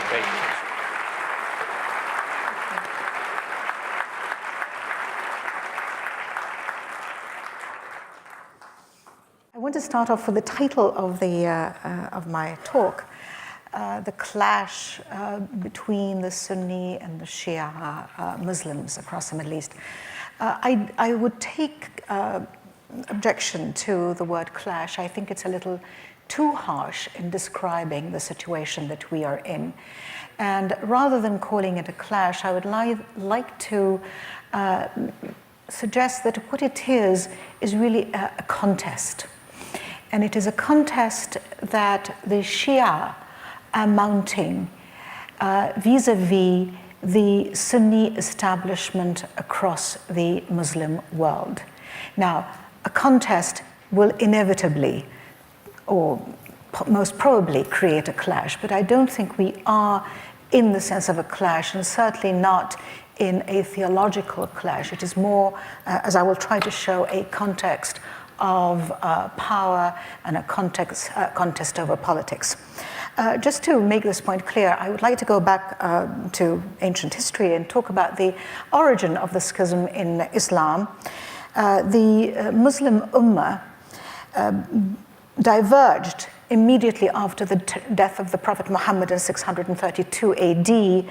Great. I want to start off with the title of my talk, the clash between the Sunni and the Shia Muslims across the Middle East. I would take objection to the word clash. I think it's a little too harsh in describing the situation that we are in. And rather than calling it a clash, I would like to suggest that what it is really a contest. And it is a contest that the Shia are mounting vis-a-vis the Sunni establishment across the Muslim world. Now, a contest will inevitably, or most probably, create a clash, but I don't think we are in the sense of a clash, and certainly not in a theological clash. It is more, as I will try to show, a context of power and a contest over politics. Just to make this point clear, I would like to go back to ancient history and talk about the origin of the schism in Islam. The Muslim Ummah diverged immediately after the death of the Prophet Muhammad in 632 AD,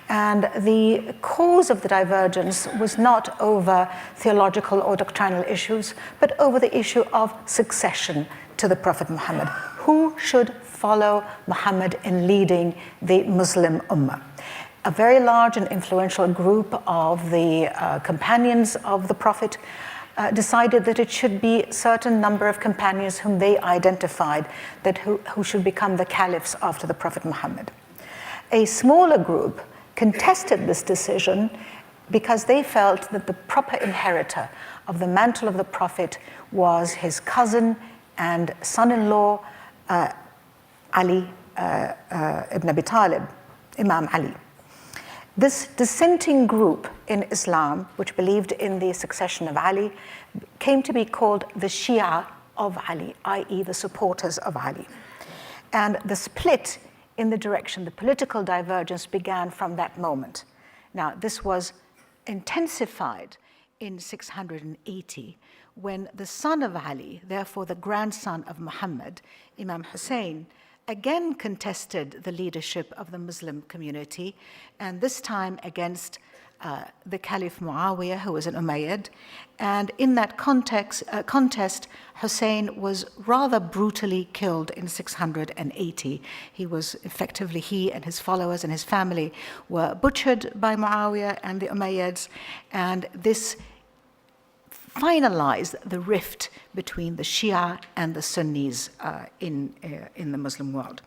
and the cause of the divergence was not over theological or doctrinal issues, but over the issue of succession to the Prophet Muhammad. Who should follow Muhammad in leading the Muslim Ummah? A very large and influential group of the companions of the Prophet decided that it should be a certain number of companions whom they identified that who should become the caliphs after the Prophet Muhammad. A smaller group contested this decision because they felt that the proper inheritor of the mantle of the Prophet was his cousin and son-in-law, Ali ibn Abi Talib, Imam Ali. This dissenting group in Islam, which believed in the succession of Ali, came to be called the Shia of Ali, i.e. the supporters of Ali. And the split in the direction, the political divergence, began from that moment. Now, this was intensified in 680, when the son of Ali, therefore the grandson of Muhammad, Imam Hussein, again contested the leadership of the Muslim community, and this time against the Caliph Muawiyah, who was an Umayyad. And in that contest, Hussein was rather brutally killed in 680. He and his followers and his family were butchered by Muawiyah and the Umayyads, and this finalized the rift between the Shia and the Sunnis in the Muslim world.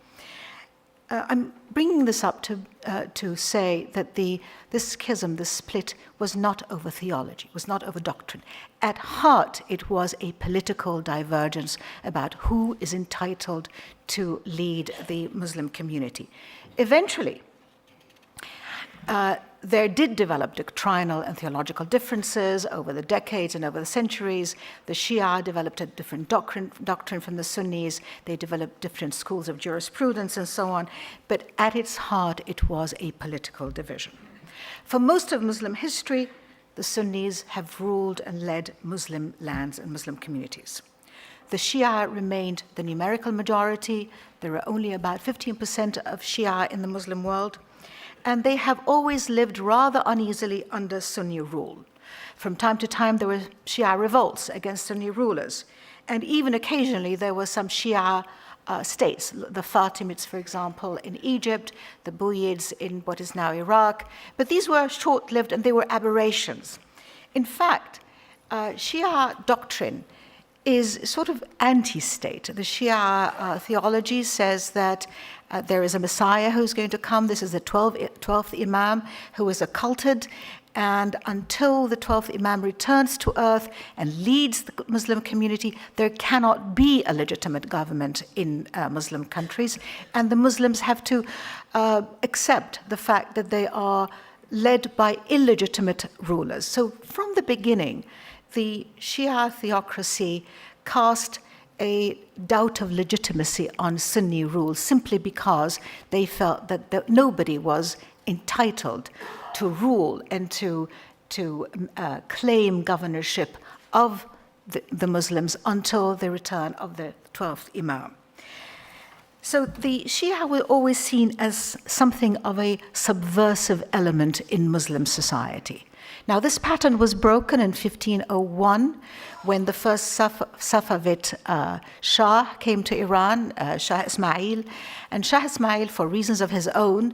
I'm bringing this up to say that this schism, this split, was not over theology, was not over doctrine. At heart, it was a political divergence about who is entitled to lead the Muslim community. Eventually, there did develop doctrinal and theological differences over the decades and over the centuries. The Shia developed a different doctrine from the Sunnis. They developed different schools of jurisprudence and so on. But at its heart, it was a political division. For most of Muslim history, the Sunnis have ruled and led Muslim lands and Muslim communities. The Shia remained the numerical majority. There are only about 15% of Shia in the Muslim world. And they have always lived rather uneasily under Sunni rule. From time to time, there were Shia revolts against Sunni rulers. And even occasionally, there were some Shia states, the Fatimids, for example, in Egypt, the Buyids in what is now Iraq. But these were short-lived and they were aberrations. In fact, Shia doctrine is sort of anti-state. The Shia theology says that there is a Messiah who's going to come. This is the 12th Imam who is occulted. And until the 12th Imam returns to earth and leads the Muslim community, there cannot be a legitimate government in Muslim countries. And the Muslims have to accept the fact that they are led by illegitimate rulers. So from the beginning, the Shia theocracy cast a doubt of legitimacy on Sunni rule simply because they felt that nobody was entitled to rule and to claim governorship of the Muslims until the return of the 12th Imam. So the Shia were always seen as something of a subversive element in Muslim society. Now, this pattern was broken in 1501 when the first Safavid Shah came to Iran, Shah Ismail. And Shah Ismail, for reasons of his own,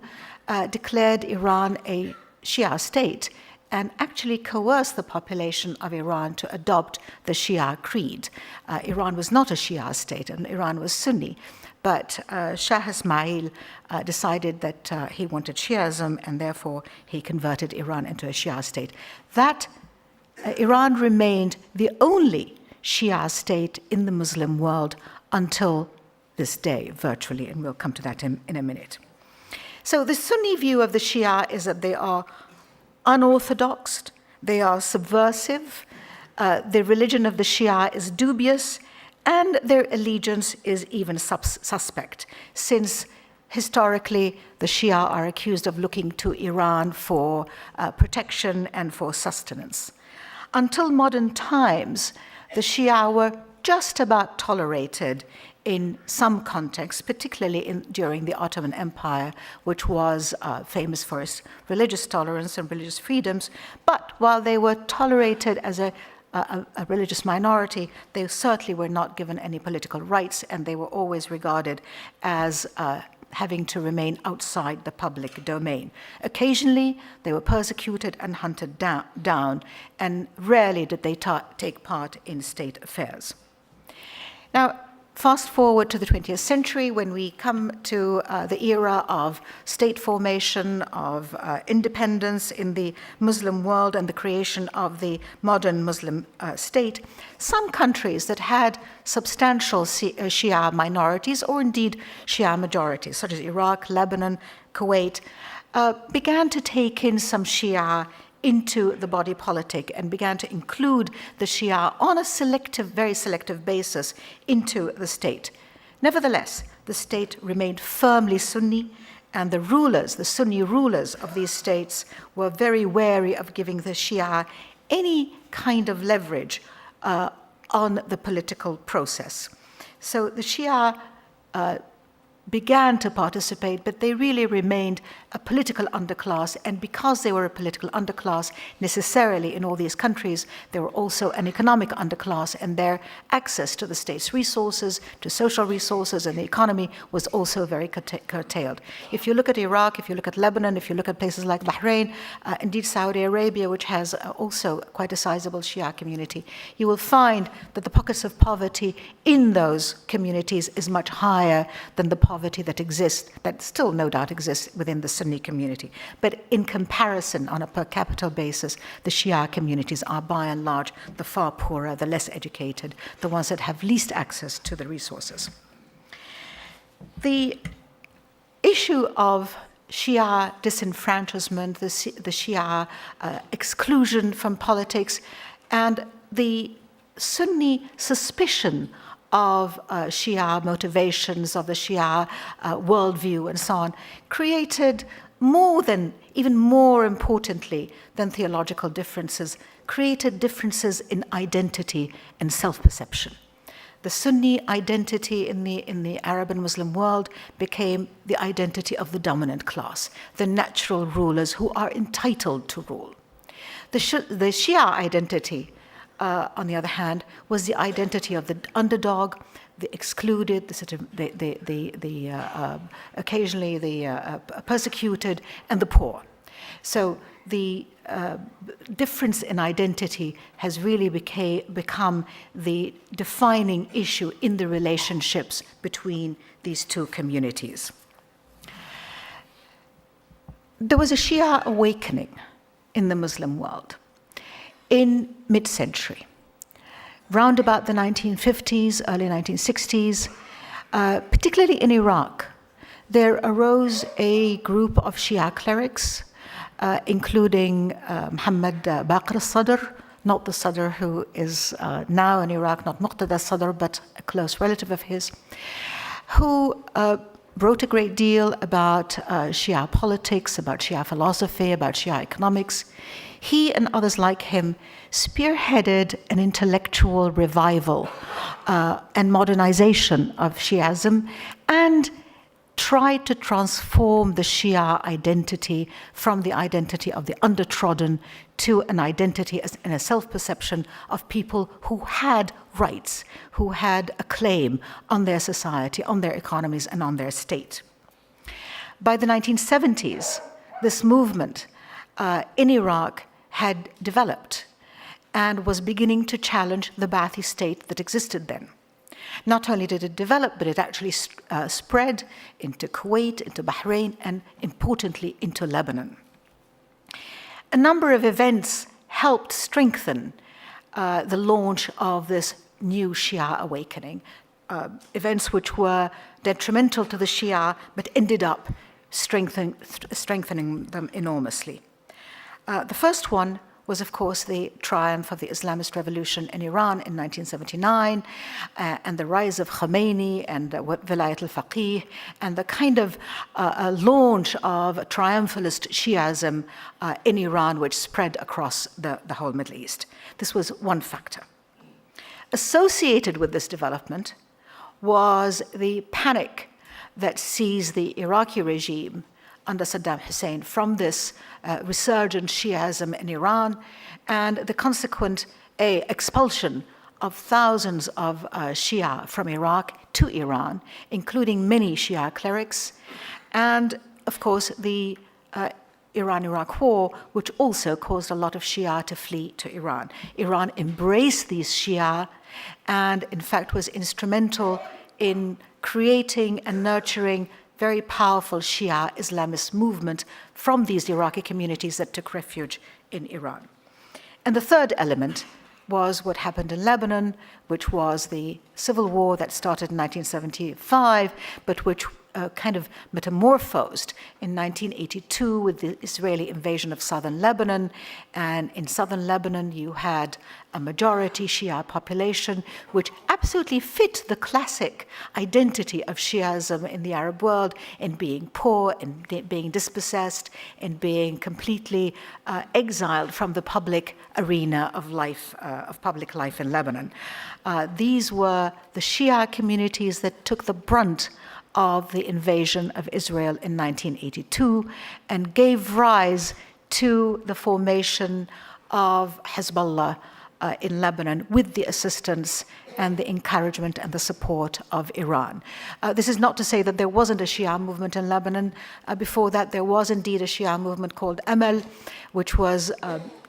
declared Iran a Shia state and actually coerced the population of Iran to adopt the Shia creed. Iran was not a Shia state, and Iran was Sunni. But Shah Ismail decided that he wanted Shiism, and therefore he converted Iran into a Shia state. That Iran remained the only Shia state in the Muslim world until this day, virtually, and we'll come to that in a minute. So the Sunni view of the Shia is that they are unorthodox, they are subversive, the religion of the Shia is dubious, and their allegiance is even suspect, since historically the Shia are accused of looking to Iran for protection and for sustenance. Until modern times, the Shia were just about tolerated in some contexts, particularly during the Ottoman Empire, which was famous for its religious tolerance and religious freedoms. But while they were tolerated as a religious minority, they certainly were not given any political rights, and they were always regarded as having to remain outside the public domain. Occasionally, they were persecuted and hunted down, and rarely did they take part in state affairs. Now, fast forward to the 20th century, when we come to the era of state formation, of independence in the Muslim world and the creation of the modern Muslim state, some countries that had substantial Shia minorities, or indeed Shia majorities, such as Iraq, Lebanon, Kuwait, began to take in some Shia into the body politic and began to include the Shia on a selective, very selective basis into the state. Nevertheless, the state remained firmly Sunni, and the rulers, the Sunni rulers of these states, were very wary of giving the Shia any kind of leverage on the political process. So the Shia began to participate, but they really remained a political underclass, and because they were a political underclass, necessarily in all these countries, they were also an economic underclass, and their access to the state's resources, to social resources and the economy was also very curtailed. If you look at Iraq, if you look at Lebanon, if you look at places like Bahrain, indeed Saudi Arabia, which has also quite a sizable Shia community, you will find that the pockets of poverty in those communities is much higher than the poverty that exists, that still no doubt exists within the Sunni community. But in comparison, on a per capita basis, the Shia communities are by and large the far poorer, the less educated, the ones that have least access to the resources. The issue of Shia disenfranchisement, the Shia exclusion from politics, and the Sunni suspicion of Shia motivations, of the Shia worldview, and so on, created even more importantly than theological differences, created differences in identity and self-perception. The Sunni identity in the Arab and Muslim world became the identity of the dominant class, the natural rulers who are entitled to rule. The Shia identity, on the other hand, was the identity of the underdog, the excluded, occasionally the persecuted, and the poor. So the difference in identity has really become the defining issue in the relationships between these two communities. There was a Shia awakening in the Muslim world in mid-century. Round about the 1950s, early 1960s, particularly in Iraq, there arose a group of Shia clerics, including Muhammad Baqir al-Sadr, not the Sadr who is now in Iraq, not Muqtada Sadr, but a close relative of his, who wrote a great deal about Shia politics, about Shia philosophy, about Shia economics. He and others like him spearheaded an intellectual revival and modernization of Shiism, and tried to transform the Shia identity from the identity of the undertrodden to an identity and a self-perception of people who had rights, who had a claim on their society, on their economies, and on their state. By the 1970s, this movement in Iraq had developed and was beginning to challenge the Ba'athi state that existed then. Not only did it develop, but it actually spread into Kuwait, into Bahrain, and importantly, into Lebanon. A number of events helped strengthen the launch of this new Shia awakening, events which were detrimental to the Shia, but ended up strengthening them enormously. The first one was, of course, the triumph of the Islamist revolution in Iran in 1979, and the rise of Khomeini and Vilayat al-Faqih, and the kind of launch of triumphalist Shiism in Iran, which spread across the whole Middle East. This was one factor. Associated with this development was the panic that seized the Iraqi regime under Saddam Hussein from this resurgent Shiism in Iran, and the consequent expulsion of thousands of Shia from Iraq to Iran, including many Shia clerics, and of course the Iran-Iraq war, which also caused a lot of Shia to flee to Iran. Iran embraced these Shia and in fact was instrumental in creating and nurturing very powerful Shia Islamist movement from these Iraqi communities that took refuge in Iran. And the third element was what happened in Lebanon, which was the civil war that started in 1975, but which kind of metamorphosed in 1982 with the Israeli invasion of southern Lebanon. And in southern Lebanon, you had a majority Shia population, which absolutely fit the classic identity of Shiism in the Arab world, in being poor, in being dispossessed, in being completely exiled from the public arena of life, of public life in Lebanon. These were the Shia communities that took the brunt of the invasion of Israel in 1982 and gave rise to the formation of Hezbollah in Lebanon with the assistance and the encouragement and the support of Iran. This is not to say that there wasn't a Shia movement in Lebanon. Before that, there was indeed a Shia movement called Amal, which was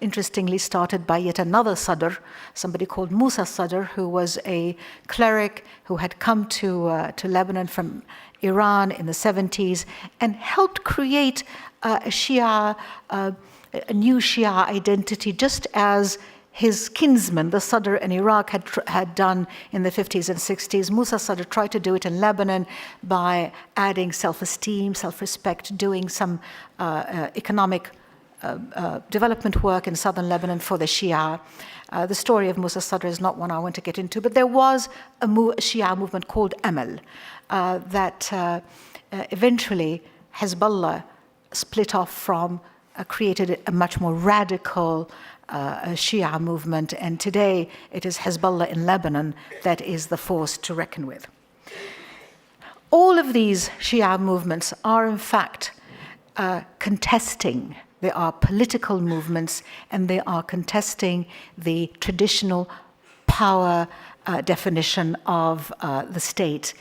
interestingly started by yet another Sadr, somebody called Musa Sadr, who was a cleric who had come to Lebanon from Iran in the 70s and helped create a new Shia identity, just as his kinsman, the Sadr in Iraq, had done in the 50s and 60s. Musa Sadr tried to do it in Lebanon by adding self-esteem, self-respect, doing some economic development work in southern Lebanon for the Shia. The story of Musa Sadr is not one I want to get into, but there was a Shia movement called Amal that eventually Hezbollah split off from, created a much more radical Shia movement, and today it is Hezbollah in Lebanon that is the force to reckon with. All of these Shia movements are in fact contesting. They are political movements, and they are contesting the traditional power definition of the state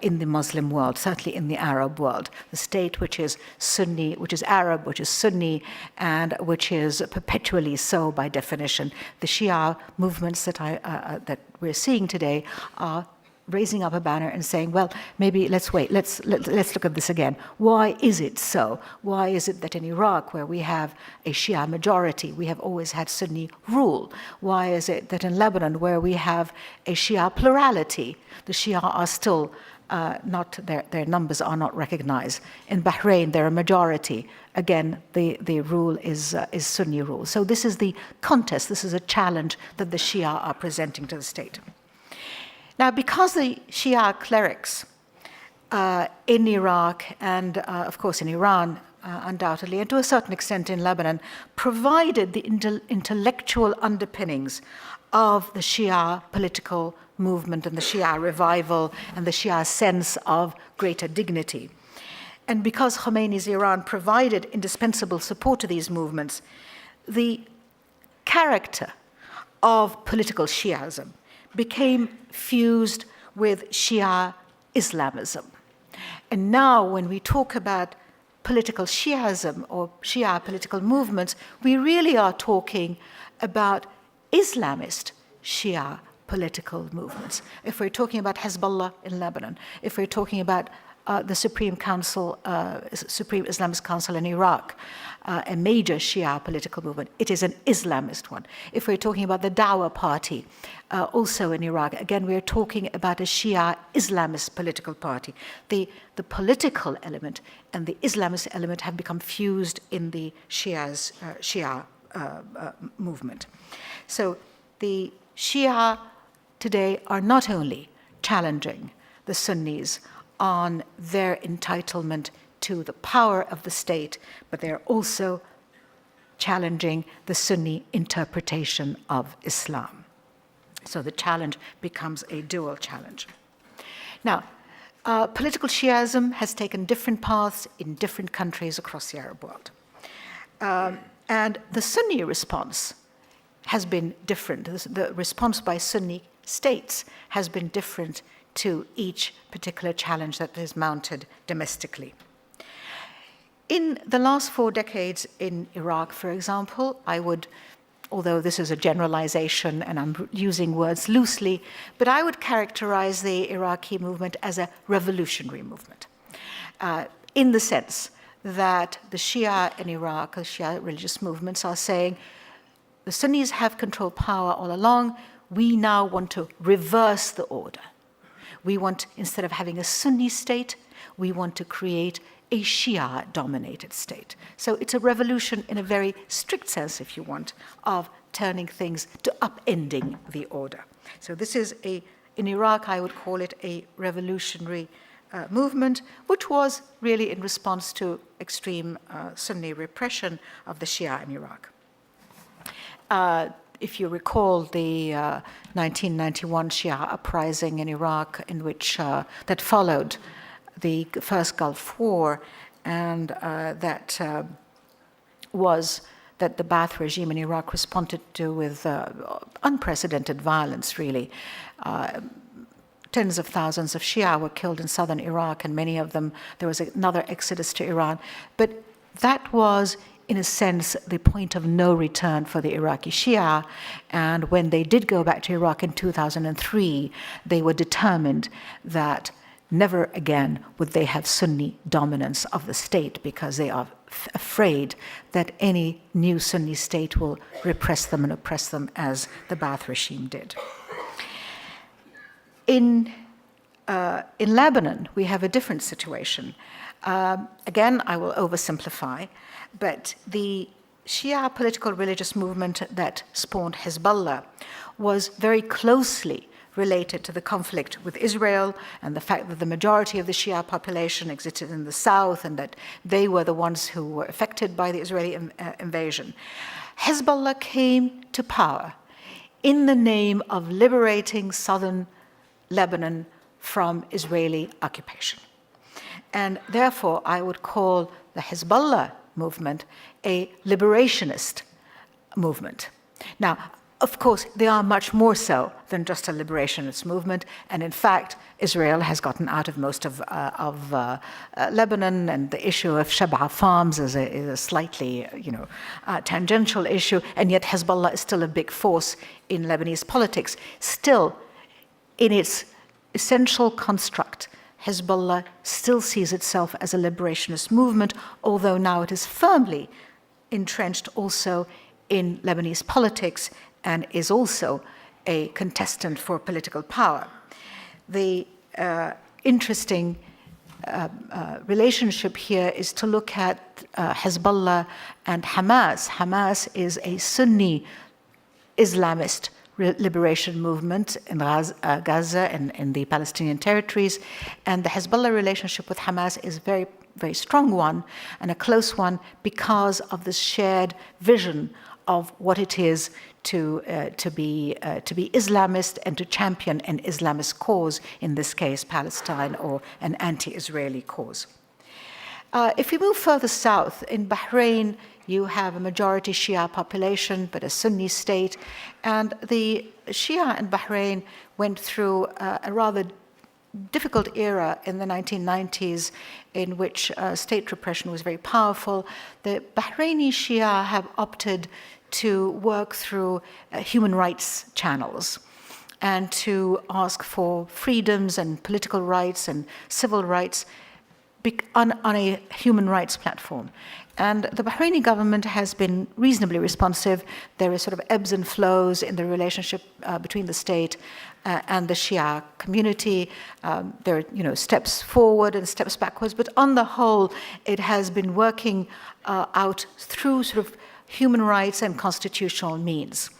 in the Muslim world, certainly in the Arab world. The state which is Sunni, which is Arab, which is Sunni, and which is perpetually so by definition. The Shia movements that we're seeing today are raising up a banner and saying, well, maybe let's wait, let's look at this again. Why is it so? Why is it that in Iraq, where we have a Shia majority, we have always had Sunni rule? Why is it that in Lebanon, where we have a Shia plurality, the Shia are still their numbers are not recognized. In Bahrain, they're a majority. Again, the rule is Sunni rule. So this is the contest, this is a challenge that the Shia are presenting to the state. Now, because the Shia clerics in Iraq and, of course, in Iran, undoubtedly, and to a certain extent in Lebanon, provided the intellectual underpinnings of the Shia political movement and the Shia revival and the Shia sense of greater dignity. And because Khomeini's Iran provided indispensable support to these movements, the character of political Shiism became fused with Shia Islamism. And now when we talk about political Shiism or Shia political movements, we really are talking about Islamist Shia political movements. If we're talking about Hezbollah in Lebanon, if we're talking about the Supreme Islamist Council in Iraq, a major Shia political movement, it is an Islamist one. If we're talking about the Dawah Party, also in Iraq, again, we're talking about a Shia Islamist political party. The political element and the Islamist element have become fused in the Shia movement. So the Shia today are not only challenging the Sunnis on their entitlement to the power of the state, but they're also challenging the Sunni interpretation of Islam. So the challenge becomes a dual challenge. Now, political Shiism has taken different paths in different countries across the Arab world. And the Sunni response has been different. The response by Sunni states has been different to each particular challenge that is mounted domestically. In the last 4 decades in Iraq, for example, I would, although this is a generalization and I'm using words loosely, but I would characterize the Iraqi movement as a revolutionary movement, in the sense that the Shia in Iraq, the Shia religious movements, are saying the Sunnis have controlled power all along. We now want to reverse the order. We want, instead of having a Sunni state, we want to create a Shia-dominated state. So it's a revolution in a very strict sense, if you want, of turning things to upending the order. So this is in Iraq, I would call it a revolutionary movement, which was really in response to extreme Sunni repression of the Shia in Iraq. If you recall the 1991 Shia Uprising in Iraq, in which that followed the first Gulf War, and that the Ba'ath regime in Iraq responded to with unprecedented violence, really. Tens of thousands of Shia were killed in southern Iraq, and many of them, there was another exodus to Iran. But that was, in a sense, the point of no return for the Iraqi Shia. And when they did go back to Iraq in 2003, they were determined that never again would they have Sunni dominance of the state, because they are afraid that any new Sunni state will repress them and oppress them as the Ba'ath regime did. In Lebanon, we have a different situation. Again, I will oversimplify, but the Shia political religious movement that spawned Hezbollah was very closely related to the conflict with Israel and the fact that the majority of the Shia population existed in the south and that they were the ones who were affected by the Israeli invasion. Hezbollah came to power in the name of liberating southern Lebanon from Israeli occupation. And therefore, I would call the Hezbollah movement a liberationist movement. Now, of course, they are much more so than just a liberationist movement, and in fact, Israel has gotten out of most of Lebanon, and the issue of Shab'a farms is a slightly, tangential issue, and yet Hezbollah is still a big force in Lebanese politics. Still, in its essential construct, Hezbollah still sees itself as a liberationist movement, although now it is firmly entrenched also in Lebanese politics and is also a contestant for political power. The interesting relationship here is to look at Hezbollah and Hamas. Hamas is a Sunni Islamist liberation movement in Gaza and in the Palestinian territories, and the Hezbollah relationship with Hamas is very, very strong one and a close one because of this shared vision of what it is to be Islamist and to champion an Islamist cause, in this case Palestine, or an anti-Israeli cause. If we move further south, in Bahrain, you have a majority Shia population, but a Sunni state. And the Shia in Bahrain went through a rather difficult era in the 1990s in which state repression was very powerful. The Bahraini Shia have opted to work through human rights channels and to ask for freedoms and political rights and civil rights on a human rights platform. And the Bahraini government has been reasonably responsive. There is sort of ebbs and flows in the relationship between the state and the Shia community. There are, steps forward and steps backwards, but on the whole, it has been working out through sort of human rights and constitutional means.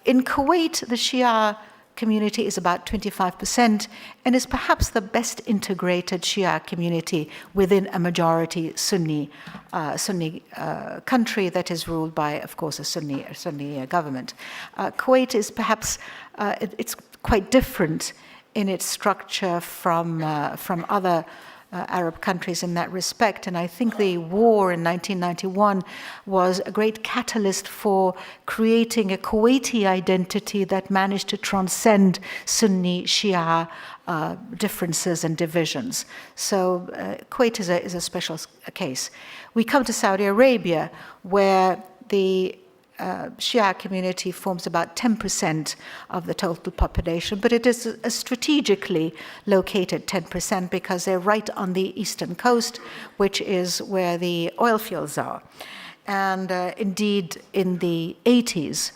In Kuwait, the Shia community is about 25% and is perhaps the best integrated Shia community within a majority Sunni country that is ruled by, of course, a Sunni government. Kuwait is perhaps, it's quite different in its structure from other Arab countries in that respect. And I think the war in 1991 was a great catalyst for creating a Kuwaiti identity that managed to transcend Sunni Shia differences and divisions. So Kuwait is a special case. We come to Saudi Arabia, where the Shia community forms about 10% of the total population, but it is a strategically located 10% because they're right on the eastern coast, which is where the oil fields are. And indeed, in the 80s,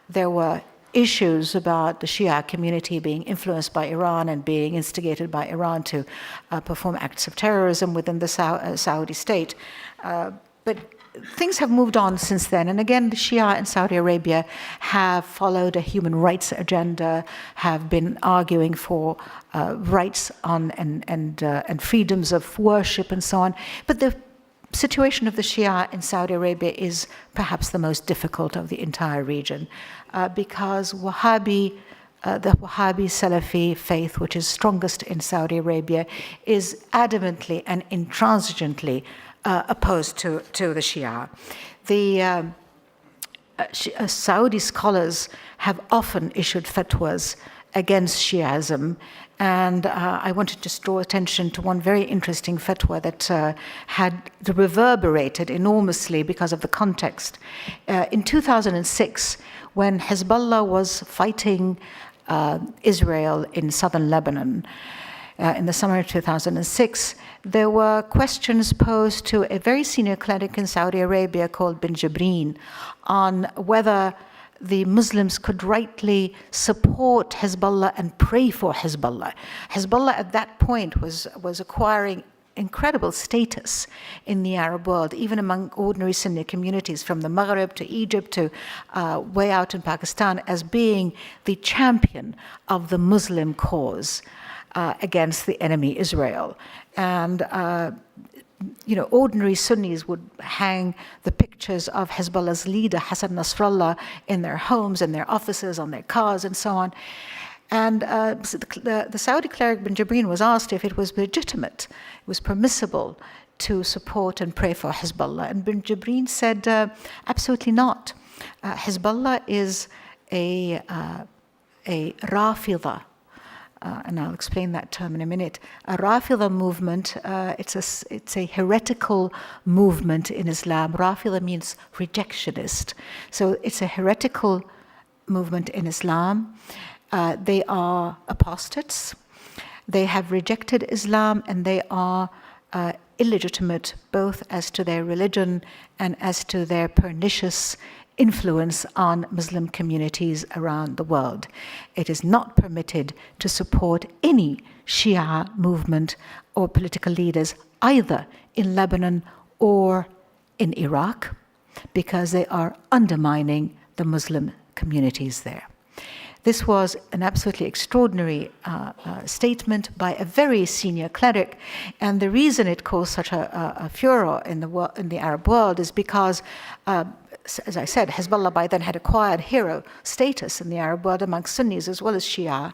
there were issues about the Shia community being influenced by Iran and being instigated by Iran to perform acts of terrorism within the Saudi state. But things have moved on since then, and again, the Shia in Saudi Arabia have followed a human rights agenda, have been arguing for rights on and freedoms of worship and so on. But the situation of the Shia in Saudi Arabia is perhaps the most difficult of the entire region, because the Wahhabi Salafi faith, which is strongest in Saudi Arabia, is adamantly and intransigently opposed to the Shia. The Saudi scholars have often issued fatwas against Shiism, and I wanted to just draw attention to one very interesting fatwa that had reverberated enormously because of the context. In 2006, when Hezbollah was fighting Israel in southern Lebanon, in the summer of 2006, there were questions posed to a very senior cleric in Saudi Arabia called bin Jibreen on whether the Muslims could rightly support Hezbollah and pray for Hezbollah. Hezbollah at that point was acquiring incredible status in the Arab world, even among ordinary Sunni communities, from the Maghreb to Egypt to way out in Pakistan, as being the champion of the Muslim cause against the enemy Israel. And ordinary Sunnis would hang the pictures of Hezbollah's leader, Hassan Nasrallah, in their homes, in their offices, on their cars, and so on. And the Saudi cleric bin Jibreen was asked if it was legitimate, it was permissible to support and pray for Hezbollah. And bin Jibreen said, absolutely not. Hezbollah is a Rafida, and I'll explain that term in a minute. A Rafida movement, it's a heretical movement in Islam. Rafida means rejectionist. So it's a heretical movement in Islam. They are apostates. They have rejected Islam, and they are illegitimate both as to their religion and as to their pernicious influence on Muslim communities around the world. It is not permitted to support any Shia movement or political leaders either in Lebanon or in Iraq, because they are undermining the Muslim communities there. This was an absolutely extraordinary statement by a very senior cleric, and the reason it caused such a furor in the Arab world is because, as I said, Hezbollah by then had acquired hero status in the Arab world amongst Sunnis as well as Shia,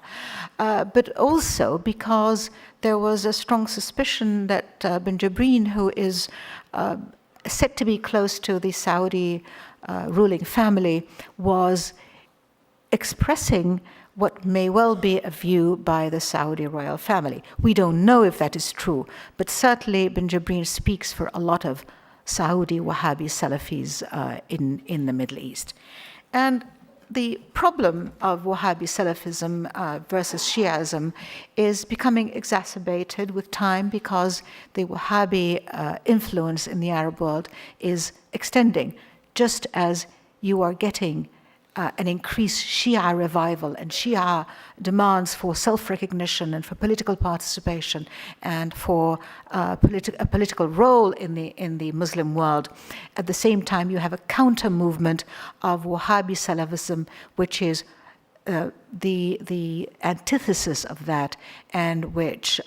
but also because there was a strong suspicion that bin Jibrin, who is said to be close to the Saudi ruling family, was expressing what may well be a view by the Saudi royal family. We don't know if that is true, but certainly bin Jibrin speaks for a lot of Saudi Wahhabi Salafis in the Middle East. And the problem of Wahhabi Salafism versus Shiaism is becoming exacerbated with time, because the Wahhabi influence in the Arab world is extending, just as you are getting an increased Shia revival and Shia demands for self-recognition and for political participation and for a political role in the Muslim world. At the same time, you have a counter movement of Wahhabi Salafism, which is the antithesis of that, and which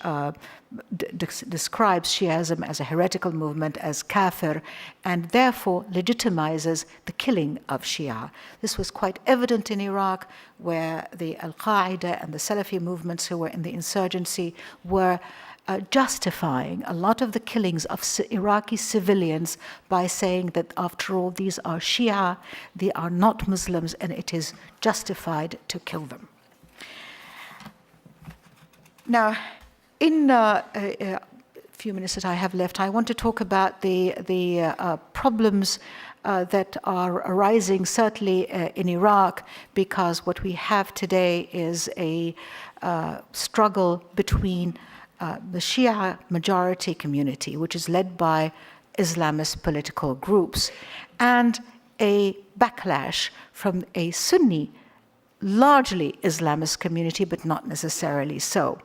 describes Shiaism as a heretical movement, as kafir, and therefore legitimizes the killing of Shia. This was quite evident in Iraq, where the Al-Qaeda and the Salafi movements who were in the insurgency were justifying a lot of the killings of Iraqi civilians by saying that, after all, these are Shia, they are not Muslims, and it is justified to kill them. Now, in a few minutes that I have left, I want to talk about the problems that are arising, certainly in Iraq, because what we have today is a struggle between the Shia majority community, which is led by Islamist political groups, and a backlash from a Sunni, largely Islamist community, but not necessarily so.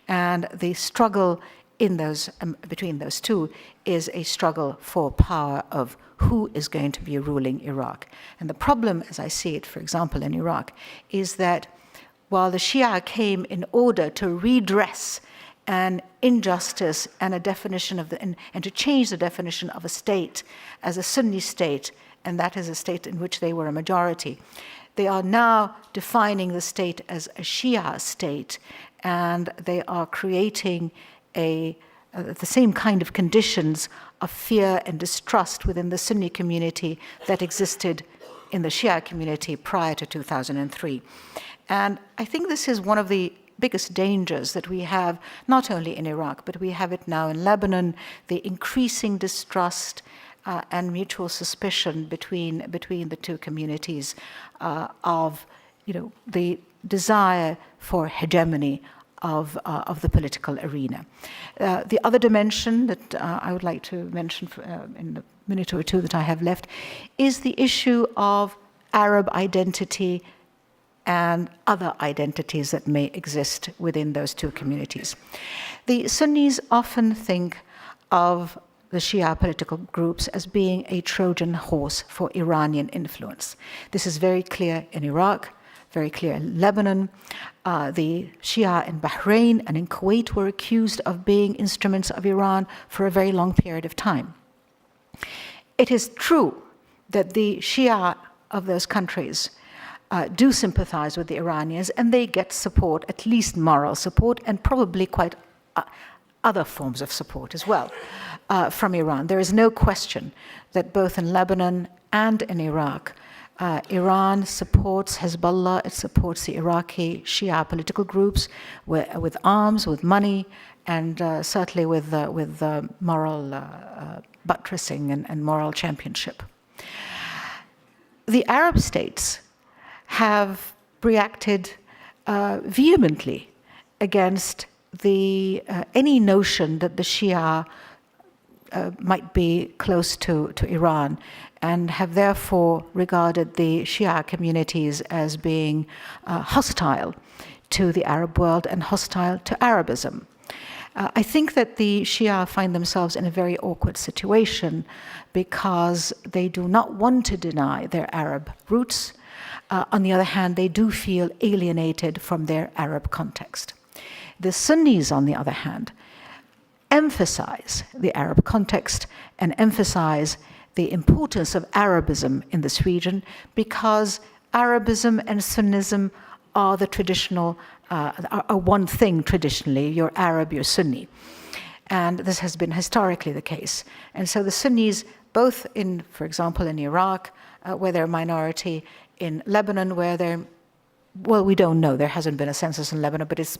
And the struggle in those between those two is a struggle for power of who is going to be ruling Iraq. And the problem, as I see it, for example, in Iraq, is that while the Shia came in order to redress an injustice and a definition of and to change the definition of a state as a Sunni state, and that is a state in which they were a majority, they are now defining the state as a Shia state, and they are creating the same kind of conditions of fear and distrust within the Sunni community that existed in the Shia community prior to 2003. And I think this is one of the biggest dangers that we have, not only in Iraq, but we have it now in Lebanon, the increasing distrust and mutual suspicion between the two communities of the desire for hegemony of the political arena. The other dimension that I would like to mention in the minute or two that I have left is the issue of Arab identity and other identities that may exist within those two communities. The Sunnis often think of the Shia political groups as being a Trojan horse for Iranian influence. This is very clear in Iraq, very clear in Lebanon. The Shia in Bahrain and in Kuwait were accused of being instruments of Iran for a very long period of time. It is true that the Shia of those countries do sympathize with the Iranians, and they get support, at least moral support, and probably quite other forms of support as well from Iran. There is no question that both in Lebanon and in Iraq, Iran supports Hezbollah, it supports the Iraqi Shia political groups with arms, with money, and certainly with moral buttressing and moral championship. The Arab states have reacted vehemently against any notion that the Shia might be close to Iran, and have therefore regarded the Shia communities as being hostile to the Arab world and hostile to Arabism. I think that the Shia find themselves in a very awkward situation because they do not want to deny their Arab roots. On the other hand, they do feel alienated from their Arab context. The Sunnis, on the other hand, emphasize the Arab context and emphasize the importance of Arabism in this region because Arabism and Sunnism are the traditional, are one thing traditionally. You're Arab, you're Sunni. And this has been historically the case. And so the Sunnis, both in, for example, in Iraq, where they're a minority, in Lebanon, where they're, well, we don't know. There hasn't been a census in Lebanon, but it's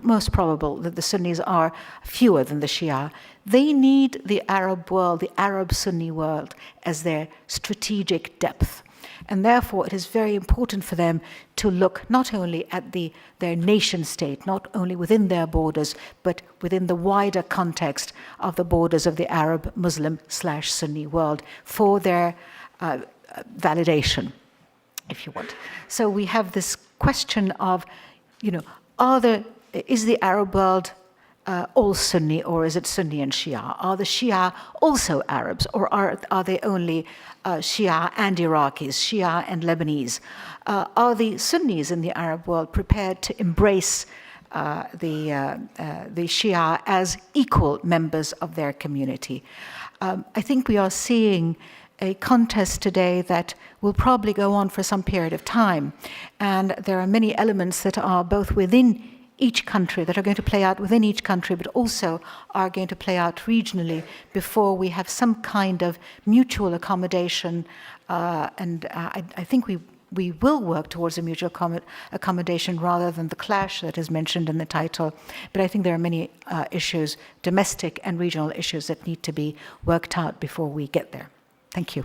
most probable that the Sunnis are fewer than the Shia. They need the Arab world, the Arab Sunni world, as their strategic depth. And therefore, it is very important for them to look not only at their nation state, not only within their borders, but within the wider context of the borders of the Arab, Muslim/Sunni world for their validation, if you want. So we have this question of, is the Arab world all Sunni, or is it Sunni and Shia? Are the Shia also Arabs, or are they only Shia and Iraqis, Shia and Lebanese? Are the Sunnis in the Arab world prepared to embrace the Shia as equal members of their community? I think we are seeing a contest today that will probably go on for some period of time. And there are many elements that are both within each country, that are going to play out within each country, but also are going to play out regionally before we have some kind of mutual accommodation. I think we will work towards a mutual accommodation rather than the clash that is mentioned in the title. But I think there are many issues, domestic and regional issues, that need to be worked out before we get there. Thank you.